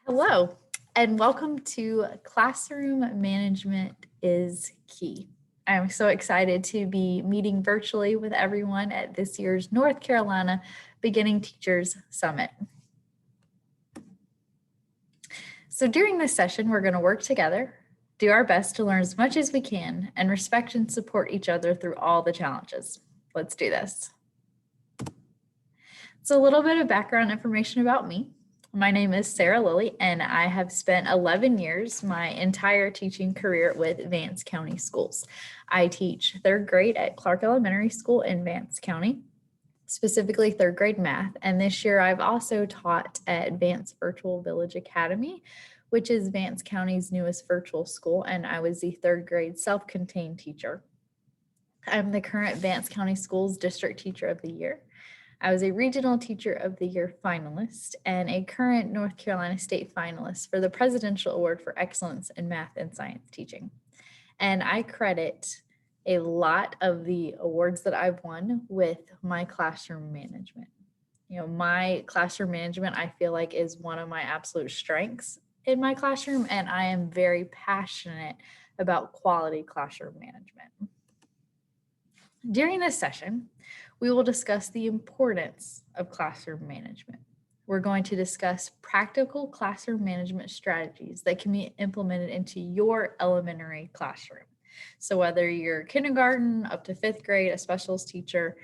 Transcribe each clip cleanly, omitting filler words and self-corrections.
Hello, and welcome to Classroom Management is Key. I'm so excited to be meeting virtually with everyone at this year's North Carolina Beginning Teachers Summit. So during this session, we're going to work together, do our best to learn as much as we can, and respect and support each other through all the challenges. Let's do this. So a little bit of background information about me. My name is Sarah Lilly, and I have spent 11 years, my entire teaching career with Vance County Schools. I teach third grade at Clark Elementary School in Vance County, specifically third grade math. And this year I've also taught at Vance Virtual Village Academy, which is Vance County's newest virtual school, and I was the third grade self-contained teacher. I'm the current Vance County Schools District Teacher of the Year. I was a Regional Teacher of the Year finalist and a current North Carolina State finalist for the Presidential Award for Excellence in Math and Science Teaching. And I credit a lot of the awards that I've won with my classroom management. My classroom management, I feel like, is one of my absolute strengths in my classroom, and I am very passionate about quality classroom management. During this session, we will discuss the importance of classroom management. We're going to discuss practical classroom management strategies that can be implemented into your elementary classroom. So whether you're kindergarten up to fifth grade, a specialist teacher,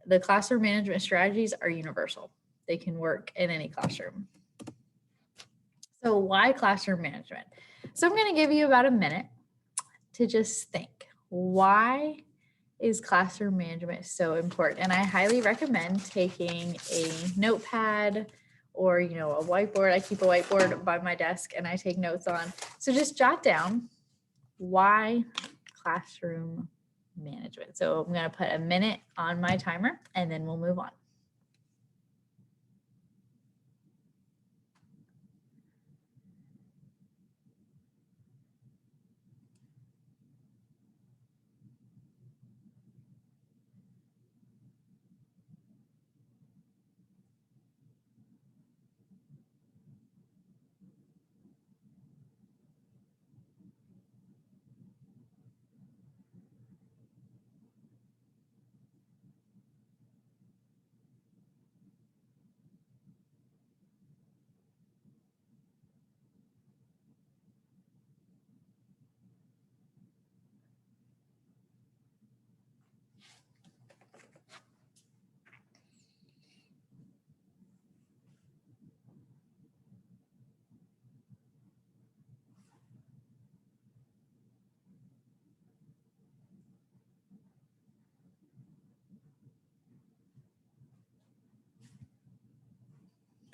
the classroom management strategies are universal. They can work in any classroom. So why classroom management? So I'm going to give you about a minute to just think, why is classroom management so important? And I highly recommend taking a notepad or, a whiteboard. I keep a whiteboard by my desk and I take notes on. So just jot down why classroom management. So I'm going to put a minute on my timer and then we'll move on.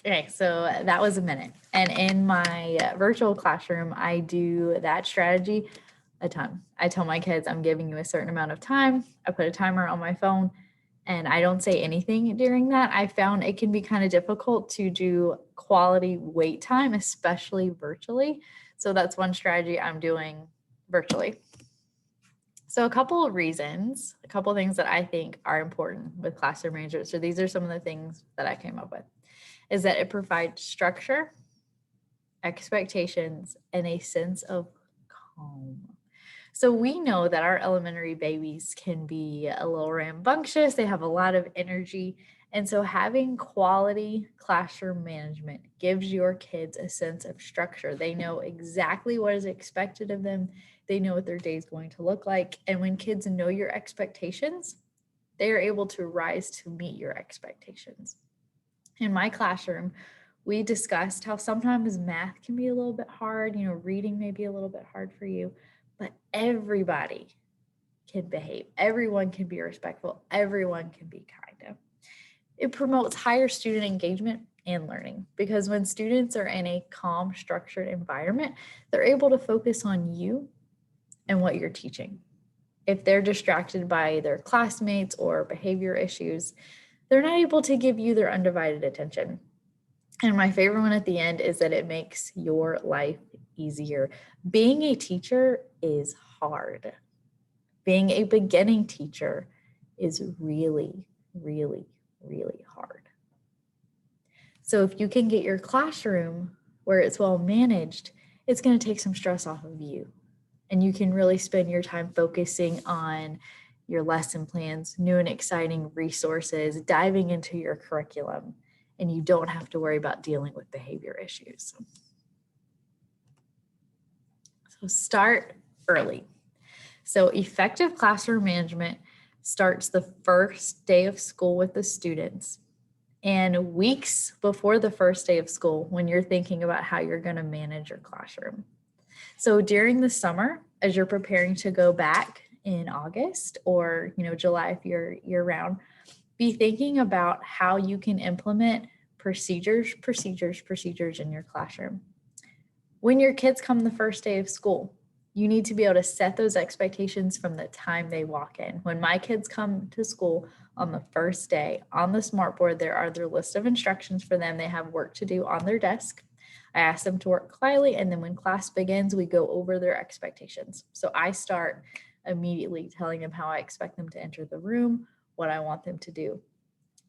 Okay, so that was a minute. And in my virtual classroom, I do that strategy a ton. I tell my kids I'm giving you a certain amount of time. I put a timer on my phone and I don't say anything during that. I found it can be kind of difficult to do quality wait time, especially virtually. So that's one strategy I'm doing virtually. So a couple of reasons, a couple of things that I think are important with classroom management. So these are some of the things that I came up with, is that it provides structure, expectations, and a sense of calm. So we know that our elementary babies can be a little rambunctious. They have a lot of energy. And so having quality classroom management gives your kids a sense of structure. They know exactly what is expected of them. They know what their day is going to look like. And when kids know your expectations, they are able to rise to meet your expectations. In my classroom, we discussed how sometimes math can be a little bit hard, reading may be a little bit hard for you, but everybody can behave. Everyone can be respectful. Everyone can be kind. It promotes higher student engagement and learning because when students are in a calm, structured environment, they're able to focus on you and what you're teaching. If they're distracted by their classmates or behavior issues, they're not able to give you their undivided attention. And my favorite one at the end is that it makes your life easier. Being a teacher is hard. Being a beginning teacher is really, really, really hard. So if you can get your classroom where it's well managed, it's going to take some stress off of you. And you can really spend your time focusing on your lesson plans, new and exciting resources, diving into your curriculum, and you don't have to worry about dealing with behavior issues. So start early. So effective classroom management starts the first day of school with the students and weeks before the first day of school when you're thinking about how you're going to manage your classroom. So during the summer, as you're preparing to go back in August or July if you're year round, be thinking about how you can implement procedures in your classroom. When your kids come the first day of school, you need to be able to set those expectations from the time they walk in. When my kids come to school on the first day, on the smartboard, there are their list of instructions for them. They have work to do on their desk. I ask them to work quietly, and then when class begins, we go over their expectations. So I start immediately telling them how I expect them to enter the room, what I want them to do.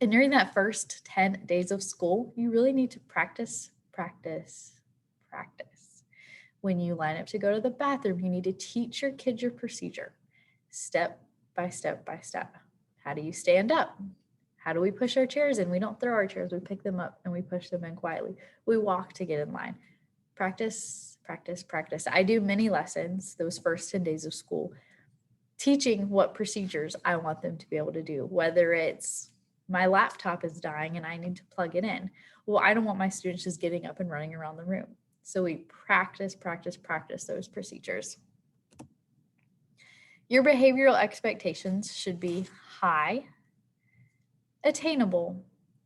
And during that first 10 days of school, you really need to practice. When you line up to go to the bathroom, you need to teach your kids your procedure, step by step. How do you stand up? How do we push our chairs in? We don't throw our chairs, we pick them up and we push them in quietly. We walk to get in line. Practice. I do many lessons those first 10 days of school, teaching what procedures I want them to be able to do, whether it's my laptop is dying and I need to plug it in. Well, I don't want my students just getting up and running around the room. So we practice those procedures. Your behavioral expectations should be high, attainable,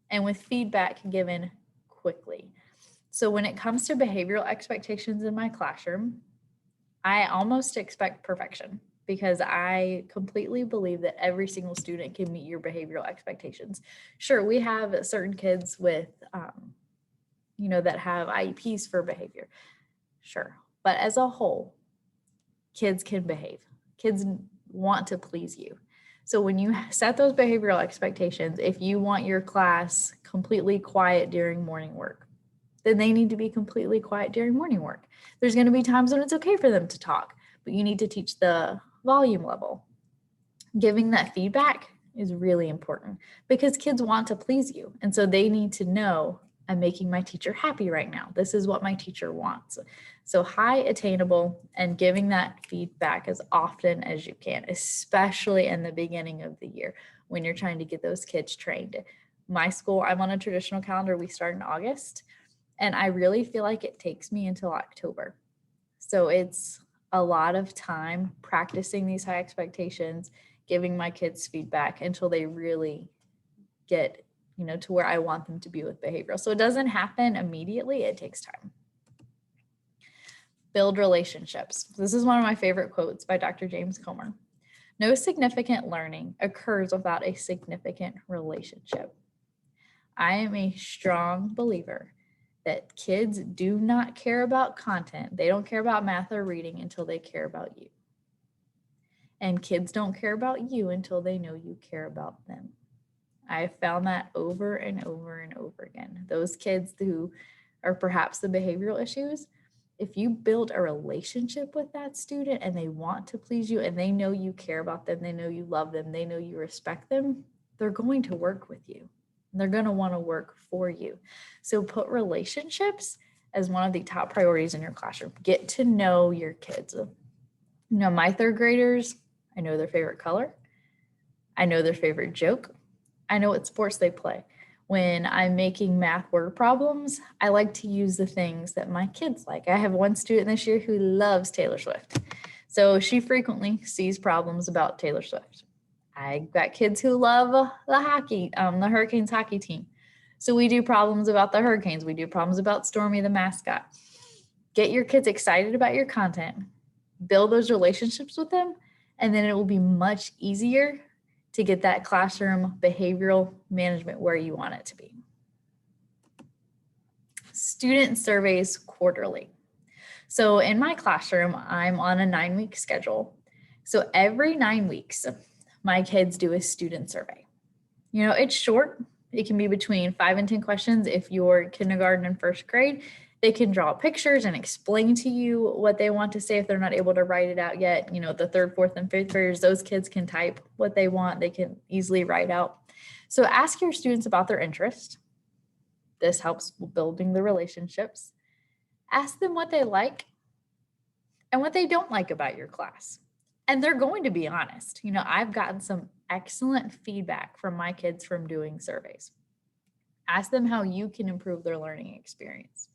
and with feedback given quickly. So when it comes to behavioral expectations in my classroom, I almost expect perfection because I completely believe that every single student can meet your behavioral expectations. Sure, we have certain kids with that have IEPs for behavior. Sure. But as a whole, kids can behave. Kids want to please you. So when you set those behavioral expectations, if you want your class completely quiet during morning work, then they need to be completely quiet during morning work. There's going to be times when it's okay for them to talk, but you need to teach the volume level. Giving that feedback is really important because kids want to please you. And so they need to know, I'm making my teacher happy right now. This is what my teacher wants. So high, attainable, and giving that feedback as often as you can, especially in the beginning of the year when you're trying to get those kids trained. My school, I'm on a traditional calendar. We start in August, and I really feel like it takes me until October. So it's a lot of time practicing these high expectations, giving my kids feedback until they really get to where I want them to be with behavioral. So it doesn't happen immediately. It takes time. Build relationships. This is one of my favorite quotes by Dr. James Comer. No significant learning occurs without a significant relationship. I am a strong believer that kids do not care about content. They don't care about math or reading until they care about you. And kids don't care about you until they know you care about them. I've found that over and over and over again. Those kids who are perhaps the behavioral issues, if you build a relationship with that student and they want to please you and they know you care about them, they know you love them, they know you respect them, they're going to work with you. And they're going to want to work for you. So put relationships as one of the top priorities in your classroom. Get to know your kids. My third graders, I know their favorite color. I know their favorite joke. I know what sports they play. When I'm making math word problems, I like to use the things that my kids like. I have one student this year who loves Taylor Swift. So she frequently sees problems about Taylor Swift. I got kids who love the hockey, the Hurricanes hockey team. So we do problems about the Hurricanes. We do problems about Stormy the mascot. Get your kids excited about your content. Build those relationships with them, and then it will be much easier to get that classroom behavioral management where you want it to be. Student surveys quarterly. So in my classroom, I'm on a 9-week schedule. So every 9 weeks, my kids do a student survey. It's short. It can be between 5 and 10 questions. If you're kindergarten and first grade, they can draw pictures and explain to you what they want to say if they're not able to write it out yet. The third, fourth, and fifth graders, those kids can type what they want. They can easily write out. So ask your students about their interest. This helps building the relationships. Ask them what they like and what they don't like about your class. And they're going to be honest. I've gotten some excellent feedback from my kids from doing surveys. Ask them how you can improve their learning experience.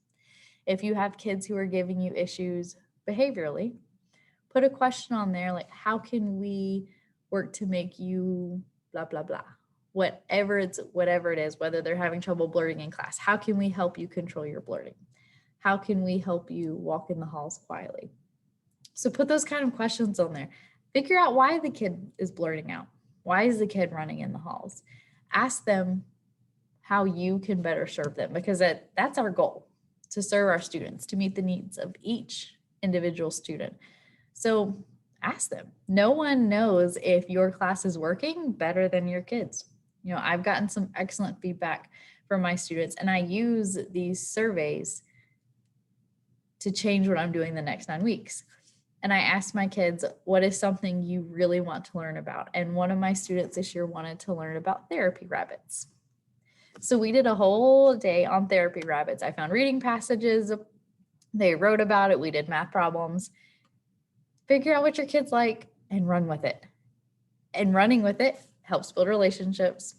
If you have kids who are giving you issues behaviorally, put a question on there like, how can we work to make you blah, blah, blah. Whatever it is, whether they're having trouble blurting in class, how can we help you control your blurting? How can we help you walk in the halls quietly? So put those kind of questions on there. Figure out why the kid is blurting out. Why is the kid running in the halls? Ask them how you can better serve them, because that's our goal, to serve our students, to meet the needs of each individual student. So ask them. No one knows if your class is working better than your kids. I've gotten some excellent feedback from my students, and I use these surveys to change what I'm doing the next 9 weeks. And I asked my kids, what is something you really want to learn about? And one of my students this year wanted to learn about therapy rabbits. So we did a whole day on therapy rabbits. I found reading passages. They wrote about it. We did math problems. Figure out what your kids like and run with it. And running with it helps build relationships,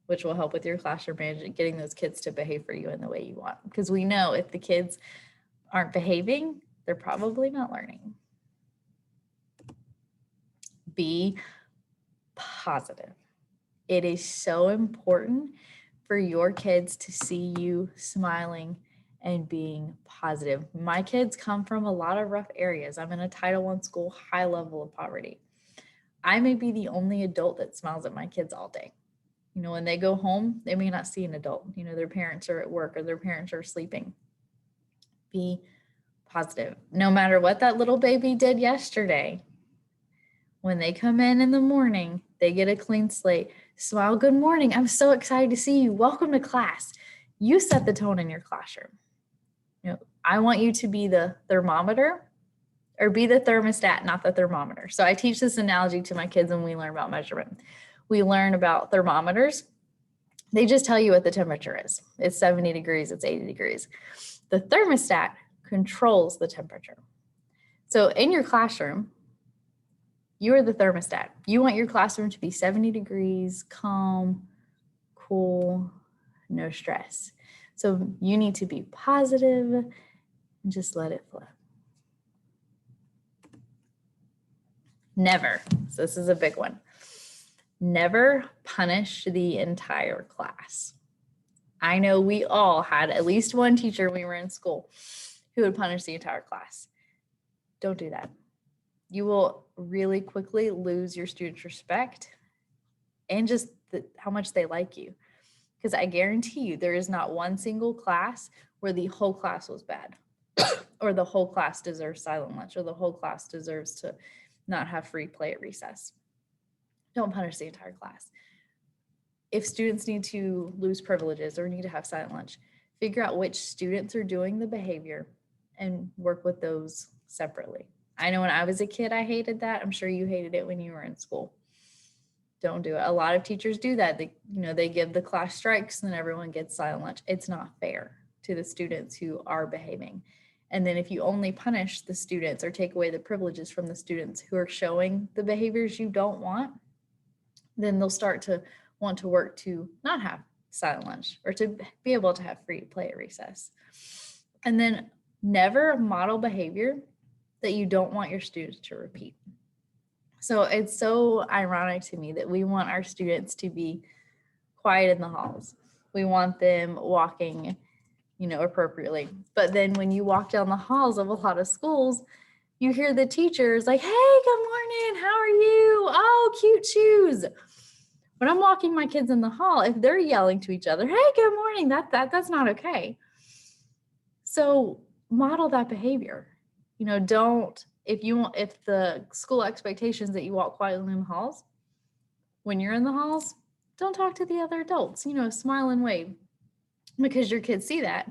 which will help with your classroom management, getting those kids to behave for you in the way you want. Because we know if the kids aren't behaving, they're probably not learning. Be positive. It is so important for your kids to see you smiling and being positive. My kids come from a lot of rough areas. I'm in a Title I school, high level of poverty. I may be the only adult that smiles at my kids all day. When they go home, they may not see an adult. Their parents are at work or their parents are sleeping. Be positive. No matter what that little baby did yesterday, when they come in the morning, they get a clean slate. Smile, good morning. I'm so excited to see you. Welcome to class. You set the tone in your classroom. I want you to be the thermometer, or be the thermostat, not the thermometer. So I teach this analogy to my kids when we learn about measurement. We learn about thermometers. They just tell you what the temperature is. It's 70 degrees, it's 80 degrees. The thermostat controls the temperature. So in your classroom, you are the thermostat. You want your classroom to be 70 degrees, calm, cool, no stress. So you need to be positive and just let it flow. Never, so this is a big one, never punish the entire class. I know we all had at least one teacher when we were in school who would punish the entire class. Don't do that. You will really quickly lose your students' respect and just how much they like you. Because I guarantee you there is not one single class where the whole class was bad or the whole class deserves silent lunch or the whole class deserves to not have free play at recess. Don't punish the entire class. If students need to lose privileges or need to have silent lunch, figure out which students are doing the behavior and work with those separately. I know when I was a kid, I hated that. I'm sure you hated it when you were in school. Don't do it. A lot of teachers do that. They give the class strikes and then everyone gets silent lunch. It's not fair to the students who are behaving. And then if you only punish the students or take away the privileges from the students who are showing the behaviors you don't want, then they'll start to want to work to not have silent lunch or to be able to have free play at recess. And then never model behavior that you don't want your students to repeat. So it's so ironic to me that we want our students to be quiet in the halls. We want them walking appropriately. But then when you walk down the halls of a lot of schools, you hear the teachers like, hey, good morning, how are you? Oh, cute shoes. When I'm walking my kids in the hall, if they're yelling to each other, hey, good morning, that's not okay. So model that behavior. Don't, if the school expectations that you walk quietly in the halls, when you're in the halls, don't talk to the other adults, smile and wave, because your kids see that.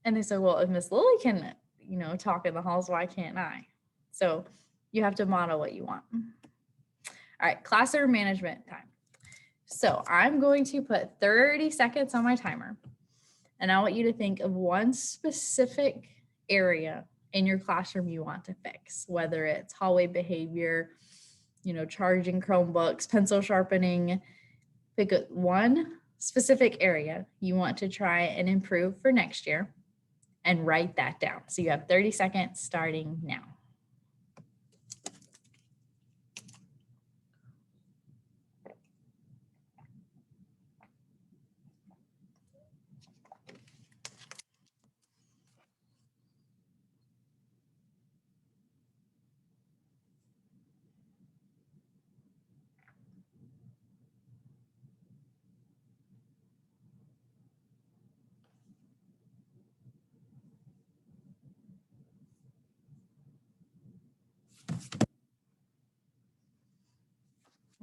And they say, well, if Miss Lily can, talk in the halls, why can't I? So you have to model what you want. All right, classroom management time. So I'm going to put 30 seconds on my timer. And I want you to think of one specific area in your classroom you want to fix, whether it's hallway behavior, charging Chromebooks, pencil sharpening. Pick one specific area you want to try and improve for next year and write that down. So you have 30 seconds starting now.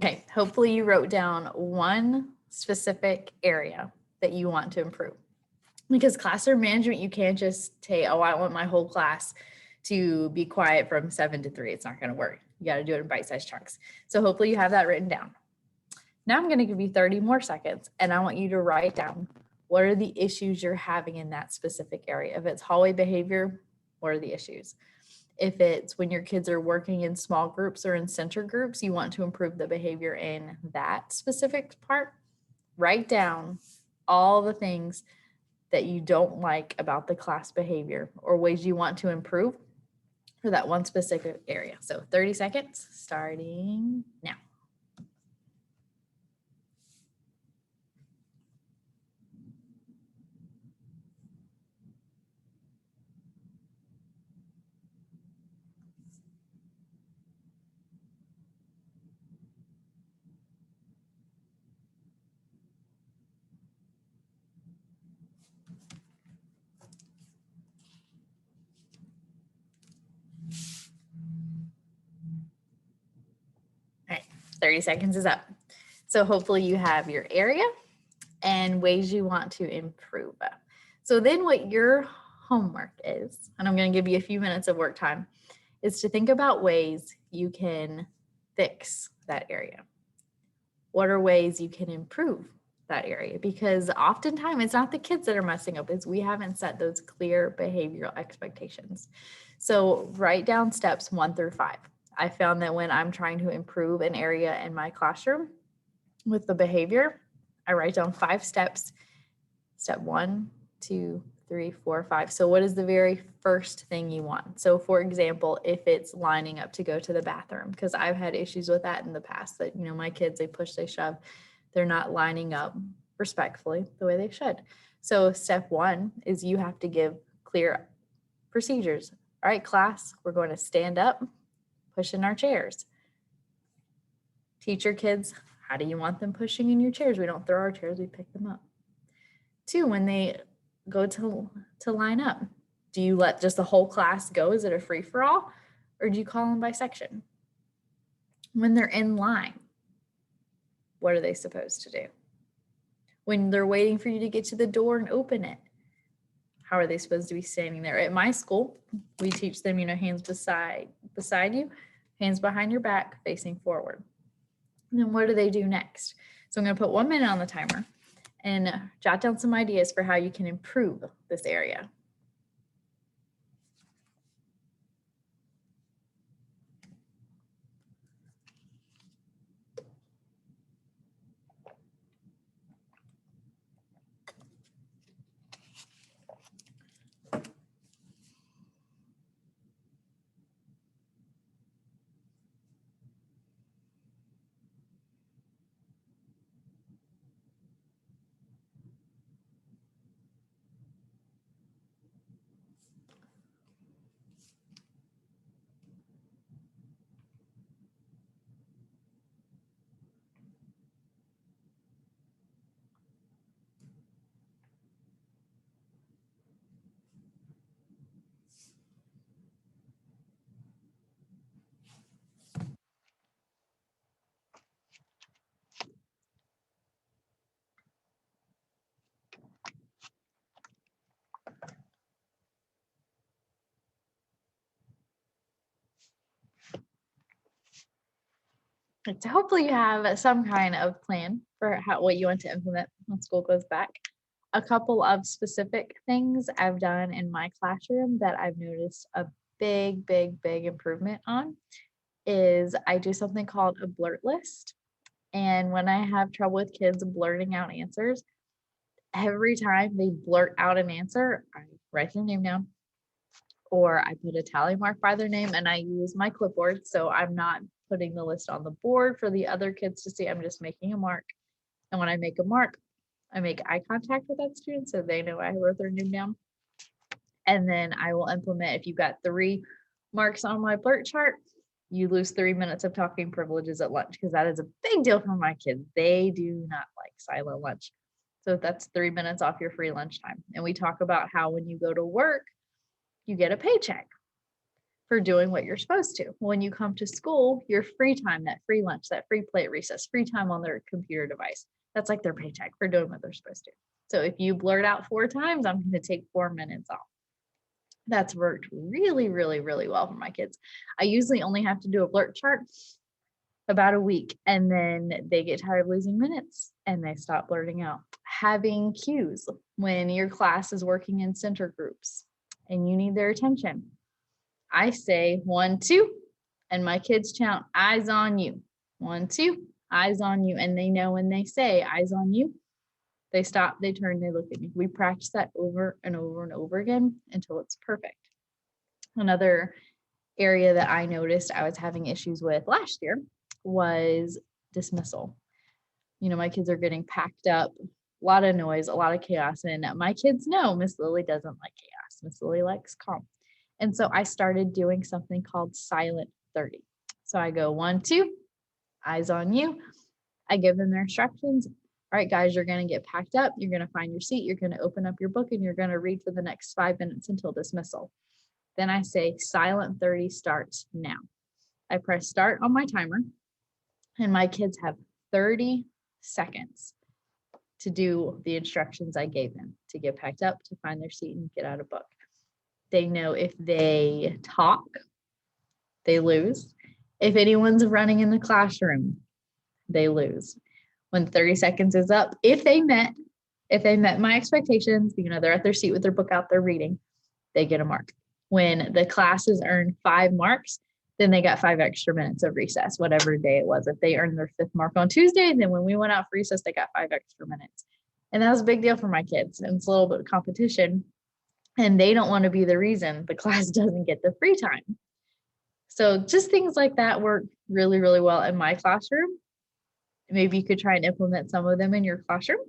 Okay, hopefully you wrote down one specific area that you want to improve. Because classroom management, you can't just say, oh, I want my whole class to be quiet from 7 to 3. It's not going to work. You got to do it in bite-sized chunks. So hopefully you have that written down. Now I'm going to give you 30 more seconds, and I want you to write down what are the issues you're having in that specific area. If it's hallway behavior, what are the issues? If it's when your kids are working in small groups or in center groups, you want to improve the behavior in that specific part, write down all the things that you don't like about the class behavior or ways you want to improve for that one specific area. So 30 seconds starting now. All right, 30 seconds is up. So hopefully you have your area and ways you want to improve. So then what your homework is, and I'm going to give you a few minutes of work time, is to think about ways you can fix that area. What are ways you can improve that area? Because oftentimes it's not the kids that are messing up, it's we haven't set those clear behavioral expectations. So write down steps 1 through 5. I found that when I'm trying to improve an area in my classroom with the behavior, I write down 5 steps. Step 1, 2, 3, 4, 5. So what is the very first thing you want? So for example, if it's lining up to go to the bathroom, because I've had issues with that in the past that, my kids, they push, they shove, they're not lining up respectfully the way they should. So step 1 is you have to give clear procedures. All right, class, we're going to stand up, push in our chairs. Teach your kids, how do you want them pushing in your chairs? We don't throw our chairs, we pick them up. 2, when they go to line up, do you let just the whole class go? Is it a free for all? Or do you call them by section? When they're in line, what are they supposed to do? When they're waiting for you to get to the door and open it, how are they supposed to be standing there? At my school, we teach them, hands beside you, hands behind your back, facing forward. And then what do they do next? So I'm going to put 1 minute on the timer and jot down some ideas for how you can improve this area. So hopefully you have some kind of plan for what you want to implement when school goes back. A couple of specific things I've done in my classroom that I've noticed a big improvement on is I do something called a blurt list. And when I have trouble with kids blurting out answers, every time they blurt out an answer, I write their name down or I put a tally mark by their name and I use my clipboard. So I'm not putting the list on the board for the other kids to see. I'm just making a mark. And when I make a mark, I make eye contact with that student so they know I wrote their name down. And then I will implement, if you've got 3 marks on my blurt chart, you lose 3 minutes of talking privileges at lunch because that is a big deal for my kids. They do not like silent lunch. So that's 3 minutes off your free lunchtime. And we talk about how when you go to work, you get a paycheck for doing what you're supposed to. When you come to school, your free time, that free lunch, that free play at recess, free time on their computer device, that's like their paycheck for doing what they're supposed to. So if you blurt out 4 times, I'm going to take 4 minutes off. That's worked really well for my kids. I usually only have to do a blurt chart about a week, and then they get tired of losing minutes and they stop blurting out. Having cues when your class is working in center groups and you need their attention. I say 1, 2, and my kids chant eyes on you. 1, 2, eyes on you. And they know when they say eyes on you, they stop, they turn, they look at me. We practice that over and over again until it's perfect. Another area that I noticed I was having issues with last year was dismissal. My kids are getting packed up, a lot of noise, a lot of chaos. And my kids know Miss Lily doesn't like chaos. Miss Lily likes calm. And so I started doing something called silent 30. So I go 1, 2, eyes on you. I give them their instructions. All right, guys, you're going to get packed up. You're going to find your seat. You're going to open up your book and you're going to read for the next 5 minutes until dismissal. Then I say silent 30 starts now. I press start on my timer and my kids have 30 seconds to do the instructions I gave them, to get packed up, to find their seat and get out of book. They know if they talk, they lose. If anyone's running in the classroom, they lose. When 30 seconds is up, if they met my expectations, they're at their seat with their book out, they're reading, they get a mark. When the classes earn 5 marks, then they got 5 extra minutes of recess, whatever day it was. If they earned their 5th mark on Tuesday, then when we went out for recess, they got 5 extra minutes. And that was a big deal for my kids. And it's a little bit of competition. And they don't want to be the reason the class doesn't get the free time. So just things like that work really well in my classroom. Maybe you could try and implement some of them in your classroom.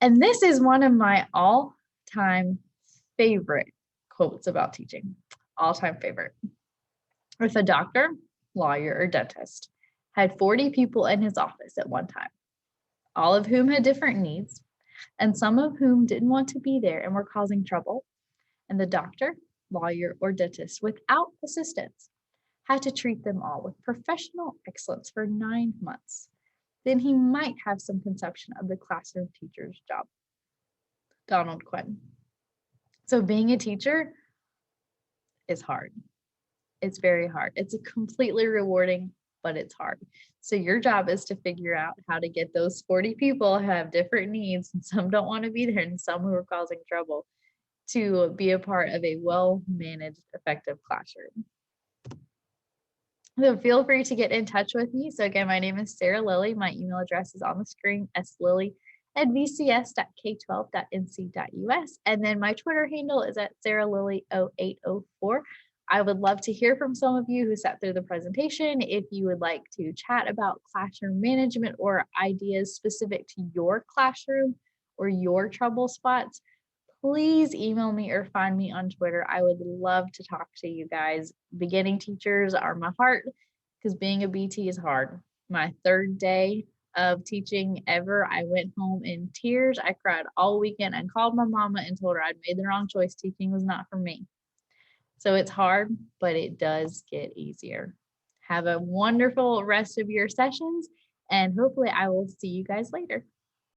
And this is one of my all-time favorite quotes about teaching. All-time favorite. If a doctor, lawyer, or dentist had 40 people in his office at one time, all of whom had different needs, and some of whom didn't want to be there and were causing trouble, and the doctor, lawyer, or dentist, without assistance, had to treat them all with professional excellence for 9 months, then he might have some conception of the classroom teacher's job. Donald Quinn. So being a teacher is hard. It's very hard. It's completely rewarding, but it's hard. So your job is to figure out how to get those 40 people who have different needs, and some don't want to be there, and some who are causing trouble, to be a part of a well-managed, effective classroom. So feel free to get in touch with me. So again, my name is Sarah Lilly. My email address is on the screen, slilly@vcs.k12.nc.us. And then my Twitter handle is at SarahLilly0804. I would love to hear from some of you who sat through the presentation. If you would like to chat about classroom management or ideas specific to your classroom or your trouble spots, please email me or find me on Twitter. I would love to talk to you guys. Beginning teachers are my heart because being a BT is hard. My 3rd day of teaching ever, I went home in tears. I cried all weekend and called my mama and told her I'd made the wrong choice. Teaching was not for me. So it's hard, but it does get easier. Have a wonderful rest of your sessions, and hopefully I will see you guys later.